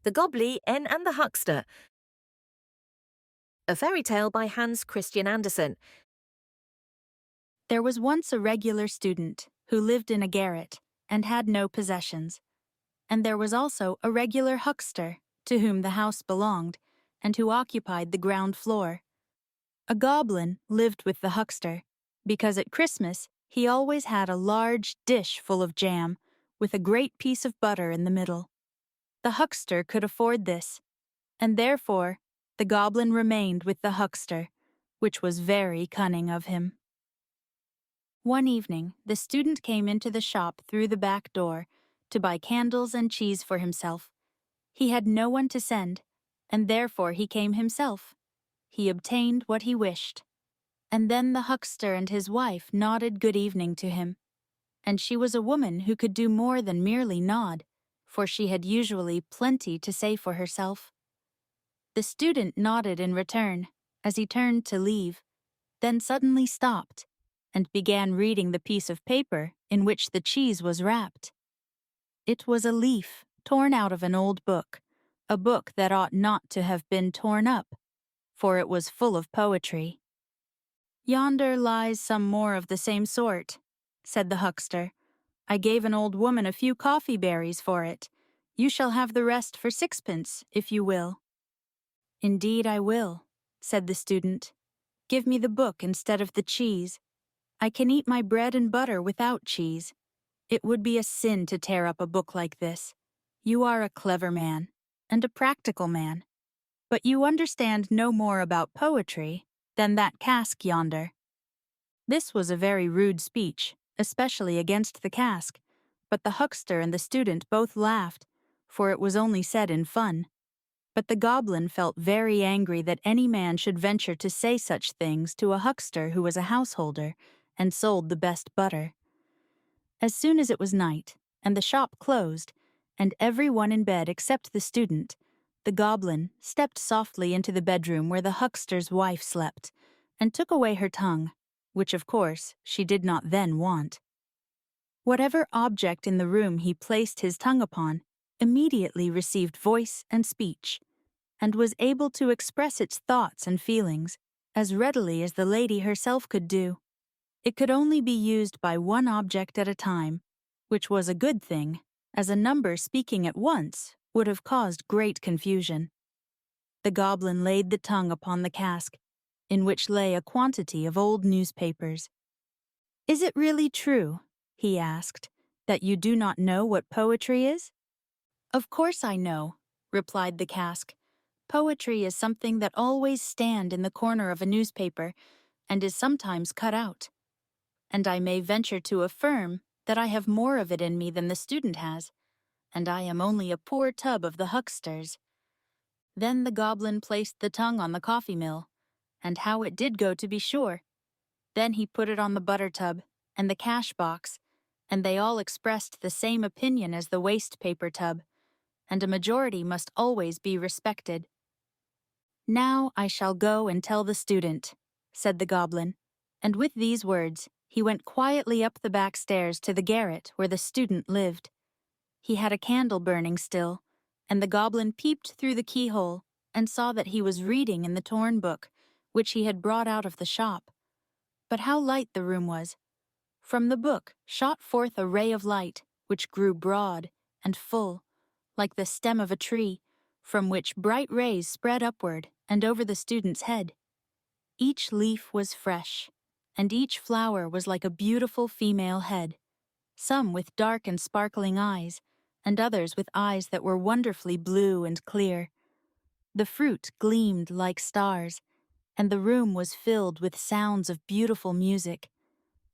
The Goblin and the Huckster, a fairy tale by Hans Christian Andersen. There was once a regular student who lived in a garret and had no possessions. And there was also a regular huckster to whom the house belonged and who occupied the ground floor. A goblin lived with the huckster because at Christmas he always had a large dish full of jam with a great piece of butter in the middle. The huckster could afford this, and therefore the goblin remained with the huckster, which was very cunning of him. One evening, the student came into the shop through the back door to buy candles and cheese for himself. He had no one to send, and therefore he came himself. He obtained what he wished. And then the huckster and his wife nodded good evening to him. And she was a woman who could do more than merely nod, for she had usually plenty to say for herself. The student nodded in return as he turned to leave, then suddenly stopped and began reading the piece of paper in which the cheese was wrapped. It was a leaf torn out of an old book, a book that ought not to have been torn up, for it was full of poetry. "Yonder lies some more of the same sort," said the huckster. "I gave an old woman a few coffee berries for it. You shall have the rest for 6pence, if you will." "Indeed I will," said the student. "Give me the book instead of the cheese. I can eat my bread and butter without cheese. It would be a sin to tear up a book like this. You are a clever man, and a practical man, but you understand no more about poetry than that cask yonder." This was a very rude speech, especially against the cask, but the huckster and the student both laughed, for it was only said in fun. But the goblin felt very angry that any man should venture to say such things to a huckster who was a householder and sold the best butter. As soon as it was night, and the shop closed, and every one in bed except the student, the goblin stepped softly into the bedroom where the huckster's wife slept, and took away her tongue, which of course she did not then want. Whatever object in the room he placed his tongue upon immediately received voice and speech, and was able to express its thoughts and feelings as readily as the lady herself could do. It could only be used by one object at a time, which was a good thing, as a number speaking at once would have caused great confusion. The goblin laid the tongue upon the cask, in which lay a quantity of old newspapers. "Is it really true," he asked, "that you do not know what poetry is?" "Of course I know," replied the cask. "Poetry is something that always stands in the corner of a newspaper and is sometimes cut out. And I may venture to affirm that I have more of it in me than the student has, and I am only a poor tub of the huckster's." Then the goblin placed the tongue on the coffee mill, and how it did go to be sure. Then he put it on the butter tub and the cash box, and they all expressed the same opinion as the waste paper tub, and a majority must always be respected. "Now I shall go and tell the student," said the goblin, and with these words he went quietly up the back stairs to the garret where the student lived. He had a candle burning still, and the goblin peeped through the keyhole and saw that he was reading in the torn book, which he had brought out of the shop. But how light the room was! From the book shot forth a ray of light, which grew broad and full, like the stem of a tree, from which bright rays spread upward and over the student's head. Each leaf was fresh, and each flower was like a beautiful female head, some with dark and sparkling eyes, and others with eyes that were wonderfully blue and clear. The fruit gleamed like stars, and the room was filled with sounds of beautiful music.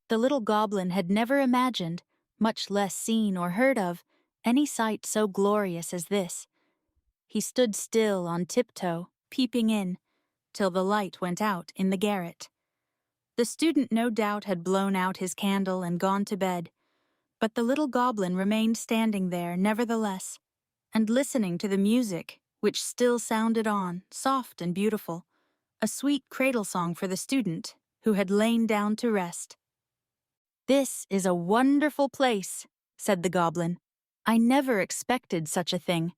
The little goblin had never imagined, much less seen or heard of, any sight so glorious as this. He stood still on tiptoe, peeping in, till the light went out in the garret. The student no doubt had blown out his candle and gone to bed, but the little goblin remained standing there nevertheless, and listening to the music, which still sounded on, soft and beautiful, a sweet cradle song for the student, who had lain down to rest. "This is a wonderful place," said the goblin. "I never expected such a thing.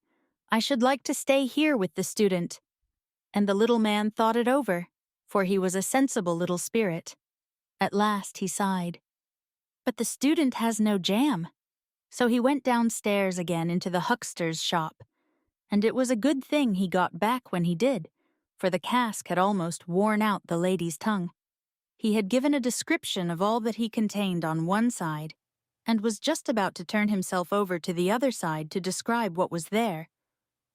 I should like to stay here with the student." And the little man thought it over, for he was a sensible little spirit. At last he sighed. "But the student has no jam." So he went downstairs again into the huckster's shop. And it was a good thing he got back when he did, for the cask had almost worn out the lady's tongue. He had given a description of all that he contained on one side, and was just about to turn himself over to the other side to describe what was there,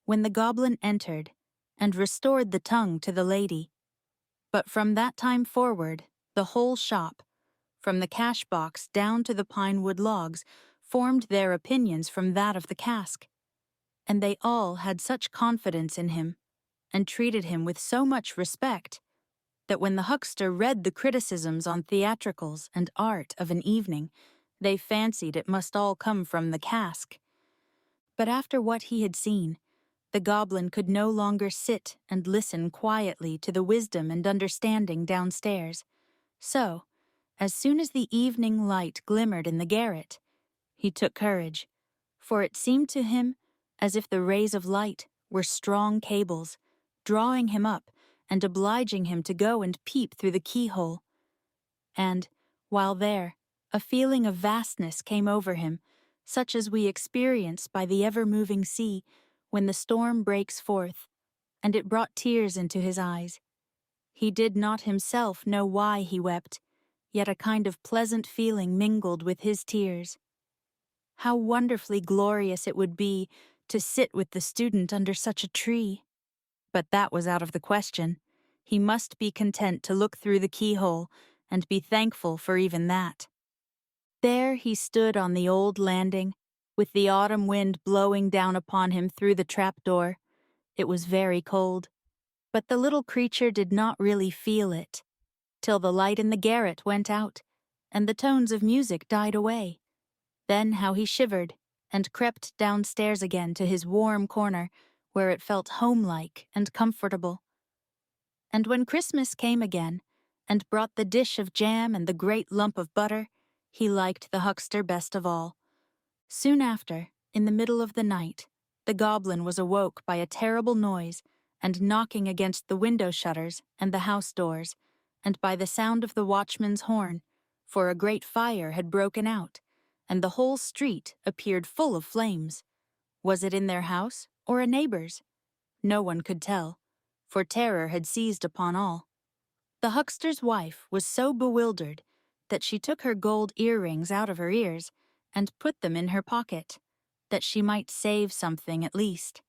when the goblin entered and restored the tongue to the lady. But from that time forward, the whole shop, from the cash box down to the pine wood logs, formed their opinions from that of the cask. And they all had such confidence in him, and treated him with so much respect, that when the huckster read the criticisms on theatricals and art of an evening, they fancied it must all come from the cask. But after what he had seen, the goblin could no longer sit and listen quietly to the wisdom and understanding downstairs. So, as soon as the evening light glimmered in the garret, he took courage, for it seemed to him as if the rays of light were strong cables, drawing him up and obliging him to go and peep through the keyhole. And, while there, a feeling of vastness came over him, such as we experience by the ever-moving sea when the storm breaks forth, and it brought tears into his eyes. He did not himself know why he wept, yet a kind of pleasant feeling mingled with his tears. How wonderfully glorious it would be to sit with the student under such a tree! But that was out of the question. He must be content to look through the keyhole and be thankful for even that. There he stood on the old landing, with the autumn wind blowing down upon him through the trapdoor. It was very cold, but the little creature did not really feel it, till the light in the garret went out, and the tones of music died away. Then how he shivered, and crept downstairs again to his warm corner, where it felt homelike and comfortable. And when Christmas came again, and brought the dish of jam and the great lump of butter, he liked the huckster best of all. Soon after, in the middle of the night, the goblin was awoke by a terrible noise, and knocking against the window shutters and the house doors, and by the sound of the watchman's horn, for a great fire had broken out, and the whole street appeared full of flames. Was it in their house or a neighbor's? No one could tell, for terror had seized upon all. The huckster's wife was so bewildered that she took her gold earrings out of her ears and put them in her pocket, that she might save something at least.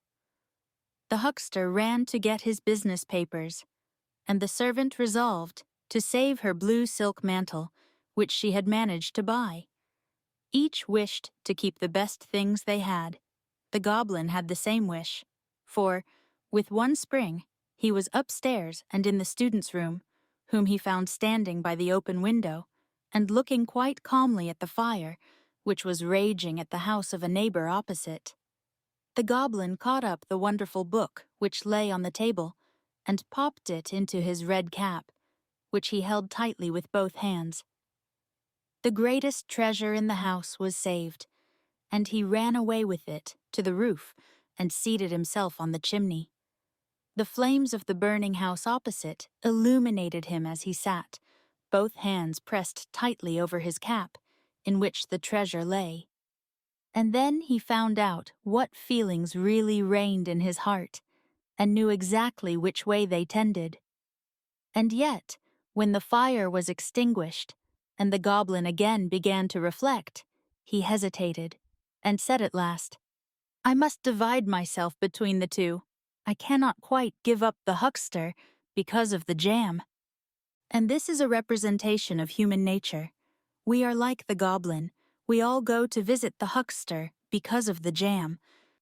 The huckster ran to get his business papers, and the servant resolved to save her blue silk mantle, which she had managed to buy. Each wished to keep the best things they had. The goblin had the same wish, for, with one spring, he was upstairs and in the student's room, whom he found standing by the open window, and looking quite calmly at the fire, which was raging at the house of a neighbor opposite. The goblin caught up the wonderful book which lay on the table, and popped it into his red cap, which he held tightly with both hands. The greatest treasure in the house was saved, and he ran away with it to the roof and seated himself on the chimney. The flames of the burning house opposite illuminated him as he sat, both hands pressed tightly over his cap, in which the treasure lay. And then he found out what feelings really reigned in his heart, and knew exactly which way they tended. And yet, when the fire was extinguished, and the goblin again began to reflect, he hesitated, and said at last, "I must divide myself between the two. I cannot quite give up the huckster because of the jam." And this is a representation of human nature. We are like the goblin. We all go to visit the huckster because of the jam,